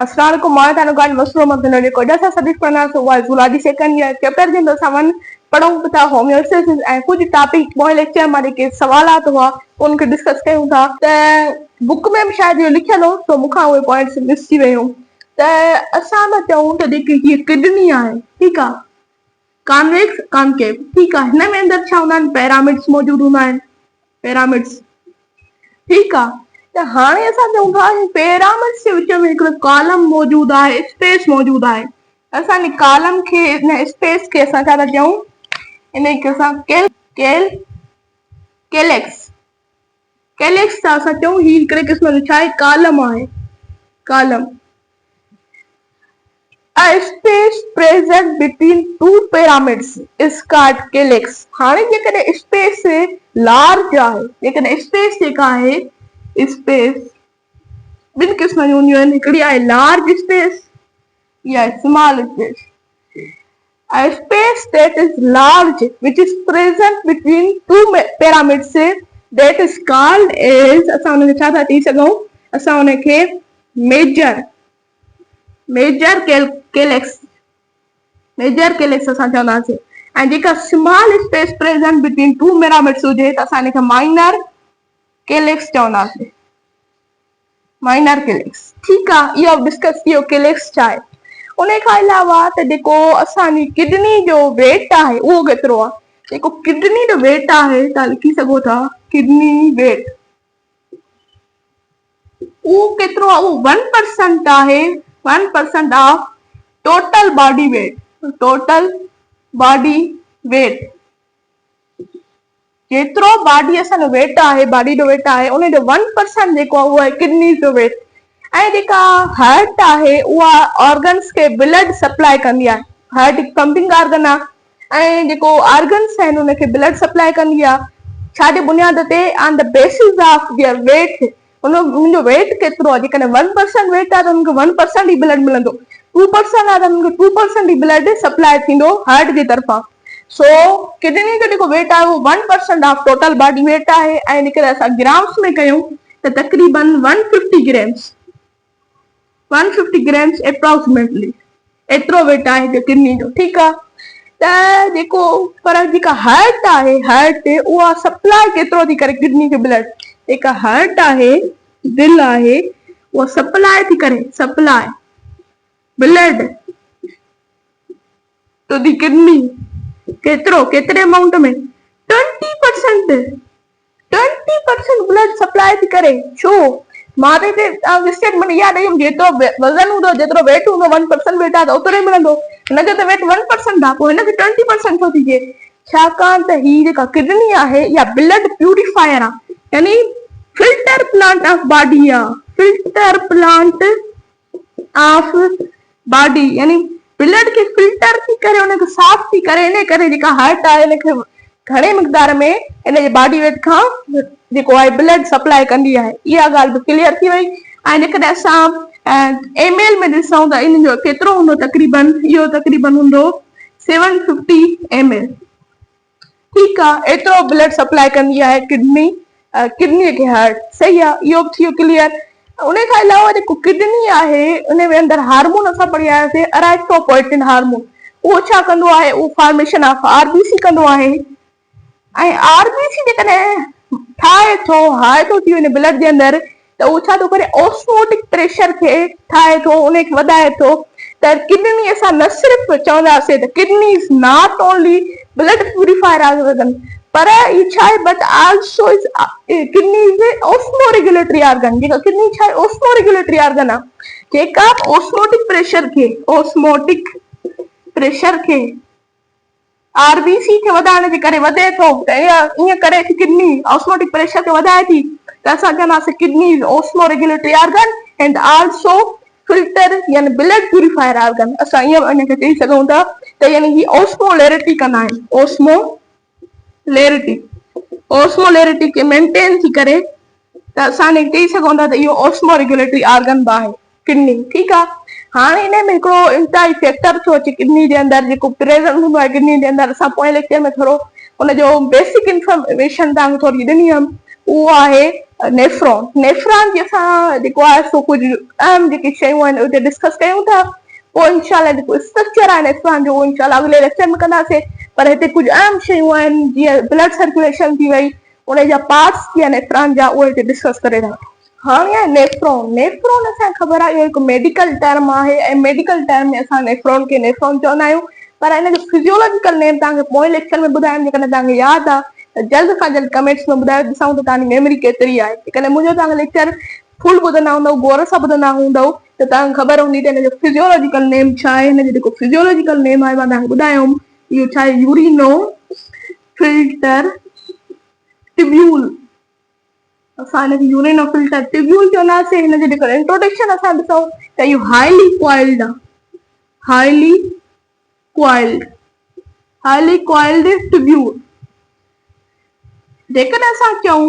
अस्सलाम वालेकुम मां तानो गान मसलो मदन ने को जैसा सदी पढ़ना सो वाल जुलादी सेकंड ईयर चैप्टर जिन सामान पढ़ूं था होम्योस्टेसिस एंड कुछ टॉपिक मोए लेक्चर मारे के सवालात हुआ उनके डिस्कस कयूं था त बुक में भी शायद ये लिखियल हो तो मुखा वो पॉइंट्स मिस थी वयो त असा न चऊं त जेकी ये किडनी है ठीक है कॉन्वेक्स कॉन्केव ठीक है हिन में अंदर छा हुंदा पिरामिड्स मौजूद हुंदा आहिनि पिरामिड्स ठीक है त हाणे असां चऊं था पिरामिड्स जे विच में हिकिड़ो कॉलम मौजूद है स्पेस मौजूद है असां इन कॉलम के इन स्पेस के असां छा था चऊं इन के असां कैलेक्स कैलेक्स था असां चऊं ही हिकिड़े क़िस्म जो छा आहे कॉलम आहे column A space present between two pyramids is called calyx. हाणे जेकॾहिं स्पेस लार्ज आहे जेकॾहिं स्पेस जेका आहे स्पेस ॿिनि क़िस्म जूं हूंदियूं आहिनि हिकिड़ी आहे लार्ज स्पेस या small space A space that is large which is present between two pyramids that is called as असां हुनखे छा था चई सघूं असां हुनखे मेजर कैलेक्स असां चवंदासीं ऐं जेका small space present between two pyramids हुजे त असां हिनखे माइनर कैलेक्स चवंदासीं माइनर कैलेक्स ठीकु आहे इहो डिस्कस कयो कैलेक्स छा आहे उन खां अलावा त जेको असांजी किडनी जो वेट आहे उहो केतिरो आहे जेको किडनी जो वेट आहे तव्हां लिखी सघो था किडनी वेट उहो केतिरो आहे उहो 1% आहे 1% of total body weight जेतिरो बॉडी असांजो वेट आहे बॉडी जो वेट आहे उन जो 1% जेको आहे उहो आहे किडनी जो वेट ऐं जेका हार्ट आहे उहा ऑर्गन्स खे ब्लड सप्लाई कंदी आहे हार्ट हिकु पंपिंग ऑर्गन आहे ऐं जेको ऑर्गन्स आहिनि उनखे ब्लड सप्लाई कंदी आहे छाजे बुनियाद ते on the basis of their weight उनजो वेट केतिरो आहे जेकॾहिं 1% वेट आहे त उनखे 1% ई ब्लड मिलंदो 2% आहे त उनखे 2% ई ब्लड सप्लाई थींदो हार्ट जी तरफ़ां सो किडनी जो जेको वेट आहे उहो 1% ऑफ टोटल बॉडी वेट आहे ऐं जेकॾहिं असां ग्राम्स में कयूं त तक़रीबन 150 ग्राम्स अप्रोक्सीमेटली एतिरो वेट आहे किडनी जो ठीकु आहे त जेको पर जेका हार्ट आहे हार्ट उहा सप्लाई केतिरो थी करे किडनी खे ब्लड जेका हार्ट आहे दिल आहे उहा सप्लाई थी करे supply blood to the kidney केतिरे अमाउंट में 20% ब्लड सप्लाई थी करे छो मां त स्टेटमेंट यादि आई जेतिरो वज़न हूंदो जेतिरो वेट हूंदो 1% वेट आहे त ओतिरो ई मिलंदो हिनजो त वेट 1% आहे पोइ हिनखे 20% थो थी थिए छाकाणि त ही जेका किडनी आहे इहा ब्लड प्यूरिफायर आहे यानी फिल्टर प्लांट ऑफ बॉडी आहे फिल्टर प्लांट ऑफ बॉडी यानी ब्लड खे फिल्टर थी करे उनखे साफ़ थी करे इन करे जेका हार्ट आहे इनखे घणे मिक़दार में इन जे बॉडी वेट खां जेको आहे ब्लड सप्लाई कंदी आहे इहा ॻाल्हि बि क्लियर थी वई ऐं जेकॾहिं असां ml में ॾिसूं त इन जो केतिरो हूंदो तक़रीबन हूंदो 750 ml ठीकु आहे एतिरो ब्लड सप्लाई कंदी आहे किडनी खे हार्ट सही आहे इहो बि थी वियो क्लियर उन खां अलावा जेको किडनी आहे उन में अंदरि हार्मोन असां पढ़ी आयासीं एराइथ्रोपोएटिन हार्मोन उहो छा कंदो आहे उहो फॉर्मेशन ऑफ आरबीसी कंदो आहे ऐं आरबीसी जेकॾहिं ठाहे थो थी वञे ब्लड जे अंदरि त उहो छा थो करे ऑस्मोटिक प्रेशर खे ठाहे थो उनखे वधाए थो त किडनी असां न सिर्फ़ु चवंदासीं त kidney is not only blood purifier organ पर ई छा आहे but also is kidney is osmoregulatory organ जेका किडनी छा आहे ऑस्मोरेगुलेटरी ऑर्गन आहे जेका ऑस्मोटिक प्रेशर खे आरबीसी खे वधाइण जे करे वधे थो त ईअं करे किडनी ऑस्मोटिक प्रेशर खे वधाए थी त असां चवंदासीं kidney is osmoregulatory organ and also filter यानी ब्लड प्यूरिफायर ऑर्गन असां ईअं हिनखे चई सघूं था त यानी ही ऑस्मोलेरिटी कंदा आहिनि ऑस्मोलेरिटी खे मेंटेन थी करे त असां चई सघूं था त इहो ऑस्मोरेगुलेटरी ऑर्गन बि आहे किडनी ठीकु आहे हाणे हिन में हिकिड़ो इंटाई फैक्टर थो अचे किडनी जे अंदरि जेको प्रेजेंट हूंदो आहे किडनी जे अंदरि असां पोएं लेक्चर में थोरो हुनजो बेसिक इंफॉर्मेशन तव्हांखे थोरी ॾिनी हुयमि उहो आहे नेफ्रॉन नेफ्रॉन जैसा जेको आहे सो कुझु अहम जेकी शयूं आहिनि उते डिस्कस कयूं था। पोइ इंशाल्लाह जेको स्ट्रक्चर आहे नेफ्रॉन जो इंशाल्लाह अॻिले लेक्चर में कंदासीं। पर हिते कुझु अहम शयूं आहिनि जीअं ब्लड सर्कुलेशन थी वई, उन जा पार्ट्स थी विया नेफ्रॉन जा, उहे हिते डिस्कस करे था। हाणे आहे नेफ्रॉन नेफ्रॉन असांखे ख़बर आहे इहो हिकु मेडिकल टर्म आहे ऐं मेडिकल टर्म में असां नेफ्रॉन खे नेफ्रॉन चवंदा आहियूं। पर हिनजो फिजियोलॉजिकल नेम तव्हांखे पोइ लेक्चर में ॿुधाइमि जेकॾहिं तव्हांखे यादि आहे त जल्द खां जल्द कमेंट्स में ॿुधायो, ॾिसूं त तव्हांजी मेमरी केतिरी आहे। जेकॾहिं मुंहिंजो तव्हांखे लेक्चर फुल ॿुधंदा हूंदव, गौर सां ॿुधंदा हूंदव त तव्हांखे ख़बर हूंदी त हिनजो फिजियोलॉजिकल नेम छा आहे। हिनजो जेको फिजियोलॉजिकल नेम आहे मां तव्हांखे ॿुधायोमि, इहो छा आहे, यूरिनो फिल्टर ट्यूब्यूल। असां हिनखे यूरिनो फिल्टर ट्यूब्यूल चवंदासीं। हिनजो जेको इंट्रोडक्शन असां ॾिसूं त इहो हाईली क्वाइल्ड आहे, हाईली क्वाइल्ड ट्यूब्यूल। जेकॾहिं असां चऊं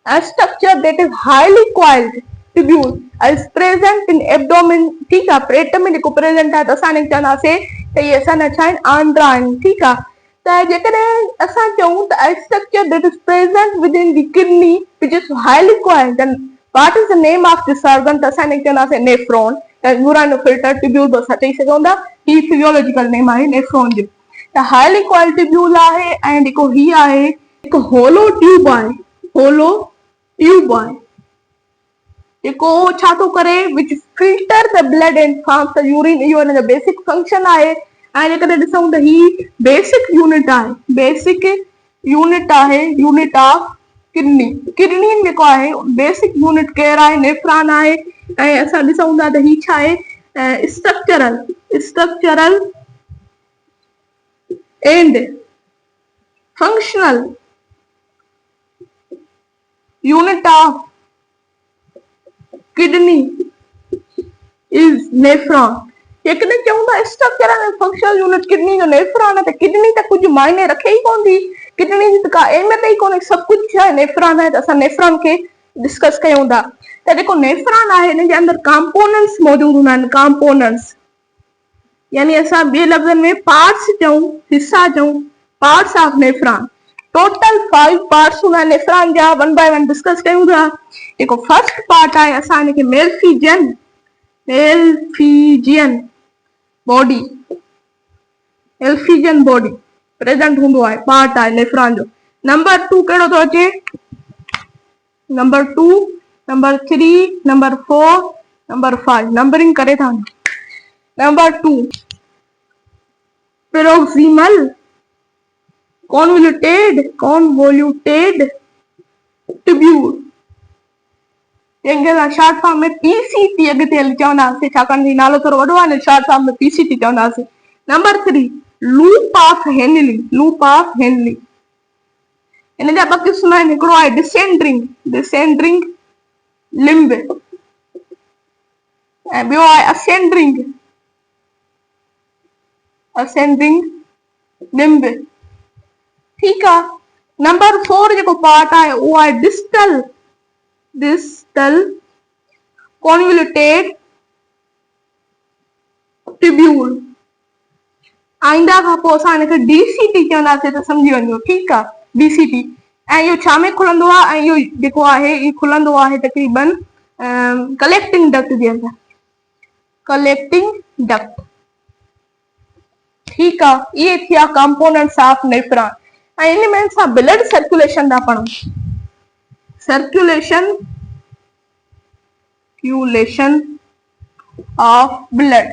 a structure that is highly coiled tubule is present in abdomen, ठीक आहे, पेट में जेको प्रेजेंट आहे त असां हिनखे चवंदासीं त इहे असांजा छा आहिनि, आंद्रा आहिनि। ठीकु आहे, त जेकॾहिं असां चऊं त a structure that is present within the kidney which is highly coiled, then what is the name of this organ? त असां हिनखे चवंदासीं नेफ्रॉन। त यूरिनो फिल्टर ट्यूब्यूल बि असां चई सघूं था, ही फिजियोलॉजिकल नेम आहे नेफ्रॉन जो। त हाईली कॉइल्ड ट्यूब्यूल आहे ऐं जेको ही आहे हिकु होलो ट्यूब आहे, होलो ट्यूब आहे जेको छा थो करे, विच filter the blood and forms the urine. इहो हिन जो बेसिक फंक्शन आहे। ऐं जेकॾहिं ॾिसूं त ही बेसिक यूनिट आहे, बेसिक यूनिट आहे, यूनिट ऑफ किडनी। किडनी जेको आहे बेसिक यूनिट केयर आहे, नेफ्रॉन आहे। ऐं असां ॾिसूं था त ही छा आहे, structural and functional unit of kidney is nephron. जेकॾहिं चऊं था structural and functional unit kidney जो नेफ्रॉन आहे त किडनी त कुझु मायने रखे ई कोन थी, किडनी जी त का अहमियत ई कोन्हे, सभु कुझु छा आहे नेफ्रॉन आहे। त असां नेफ्रॉन खे डिस्कस कयूं था त जेको नेफ्रॉन आहे हिन जे अंदरि कंपोनेंट्स मौजूदु हूंदा आहिनि, कंपोनेंट्स यानी असां ॿिए लफ़्ज़नि में पार्ट्स चऊं, हिसा चऊं, parts of nephron. Total 5 parts हूंदा आहिनि नेफ्रॉन जा, वन बाय वन डिस्कस कयूं था। जेको फर्स्ट पार्ट आहे असां हिनखे मेल्फिजियन बॉडी, एल्फिजियन बॉडी प्रेजेंट हूंदो आहे, पार्ट आहे नेफ्रॉन जो। नंबर 2 कहिड़ो थो अचे, number 2, number 3, number 4, number 5, numbering करे था। नंबर 2 पेरोक्सिमल कॉन्वोल्यूटेड ट्यूब्यूल, जंहिंखे शॉर्ट फॉर्म में पीसीटी अॻिते हली चवंदासीं, छाकाणि नालो थोरो वॾो आहे न, शॉर्ट फॉर्म में पीसीटी चवंदासीं। Number 3 loop of Henley, loop of Henley. हिन जा ॿ क़िस्म आहिनि, हिकिड़ो आहे डिसेंड्रिंग लिम्ब ऐं ॿियो आहे असेंडिंग लिम्ब। ठीकु आहे, नंबर 4 जेको पार्ट आहे उहो आहे डिस्टल कॉन्वोल्यूटेड ट्यूब्यूल। आईंदा खां पोइ असां हिनखे डीसीटी चवंदासीं त सम्झी वञो। ठीकु आहे, डीसीटी। ऐं इहो छा में खुलंदो आहे, ऐं इहो जेको आहे इहो खुलंदो आहे तक़रीबन कलेक्टिंग डक्ट जे अंदरि, कलेक्टिंग डक्ट। ठीकु आहे, इहे थिया कंपोनेंट्स ऑफ नेफ्रॉन। ऐं इन में असां ब्लड सर्कुलेशन था पढ़ूं, सर्कुलेशन ऑफ ब्लड।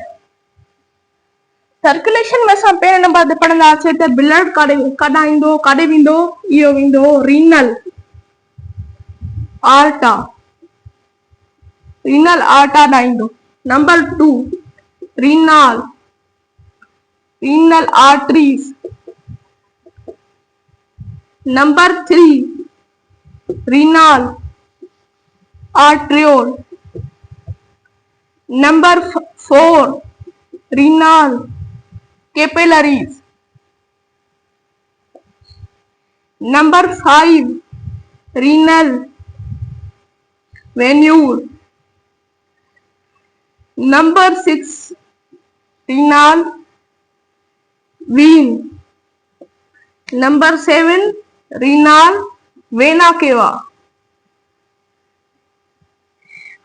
सर्कुलेशन में असां पहिरें नंबर ते पढ़ंदासीं त ब्लड काॾां ईंदो, काॾे वेंदो, इहो वेंदो रीनल आर्टा, रीनल आर्टा ॾांहुं ईंदो। Number 2 renal arteries. Number 3 renal arteriole. Number 4 renal capillaries. Number 5 renal venule. Number 6 renal vein. Number 7 renal vena cava.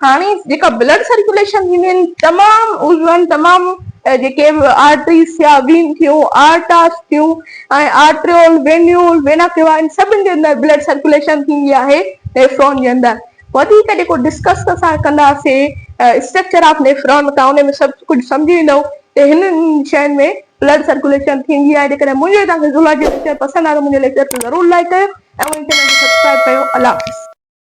हाणे जेका ब्लड सर्कुलेशन थींदियूं आहिनि तमामु उजवन तमामु जेके आर्टरीज़ थिया वीन थियूं आर्टास थियूं ऐं आर्ट्रियोल वेन्यूल वेना केवा आहिनि सभिनि जे अंदरि ब्लड सर्कुलेशन थींदी आहे नेफ्रॉन जे अंदरि वधीक जेको डिस्कस असां कंदासीं स्ट्रक्चर ऑफ नेफ्रॉन तव्हां उन में सभु कुझु सम्झी वेंदव त हिन शयुनि में ब्लड सर्कुलेशन थींदी आहे जेकॾहिं मुंहिंजो तव्हांखे ज़ूलॉजी लेक्चर पसंदि आहे त मुंहिंजे लेक्चर खे ज़रूरु लाइक कयो ऐं मुंहिंजे चैनल खे सब्सक्राइब कयो। अल्लाह हाफ़िज़।